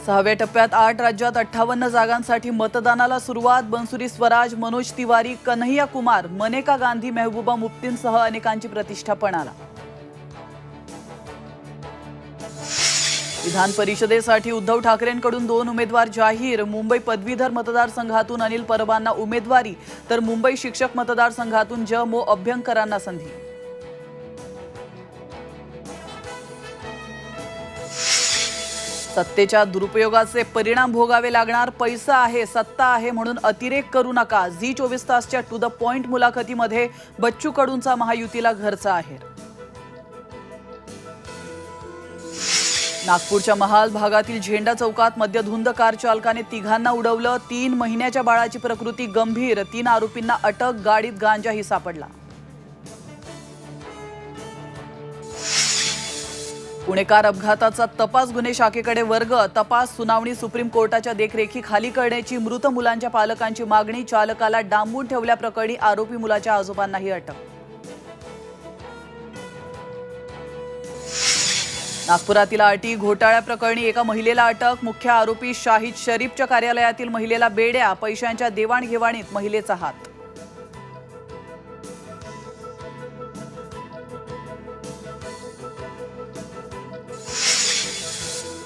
6व्या टप्प्यात 8 राज्यात 58 जागांसाठी मतदानाला सुरुवात। बनसुरी स्वराज, मनोज तिवारी, कन्हैया कुमार, मनेका गांधी, महबूबा मुफ्तींसह अनेकांची प्रतिष्ठा पणाला। विधान परिषदेसाठी उद्धव ठाकरेंकडून 2 उमेदवार जाहीर। मुंबई पदवीधर मतदारसंघातून अनिल परबांना उमेदवारी, तर मुंबई शिक्षक मतदारसंघातून ज.मो. अभ्यंकरांना संधी। सत्तेच्या दुरुपयोगाचे परिणाम भोगावे लागणार। पैसा आहे, सत्ता आहे म्हणून अतिरेक करू नका। झी 24 तासच्या टू द पॉइंट मुलाखतीमध्ये बच्चू कडूंचा महायुतीला घरचा आहेर। नागपूरच्या महाल भागातील झेंडा चौकात मद्यधुंद कार चालकाने तिघांना उडवलं। 3 महिन्याच्या बाळाची प्रकृती गंभीर। 3 आरोपींना अटक। गाडीत गांजाही सापडला। पुणेकार अपघाताचा तपास गुन्हे शाखेकडे वर्ग। तपास सुनावणी सुप्रीम कोर्टाच्या देखरेखीखाली करण्याची मृत मुलांच्या पालकांची मागणी। चालकाला डांबून ठेवल्याप्रकरणी आरोपी मुलाच्या आजोबांनाही अटक। नागपुरातील आरटी घोटाळ्याप्रकरणी एका महिलेला अटक। मुख्य आरोपी शाहिद शरीफच्या कार्यालयातील महिलेला बेड्या। पैशांच्या देवाणघेवाणीत महिलेचा हात।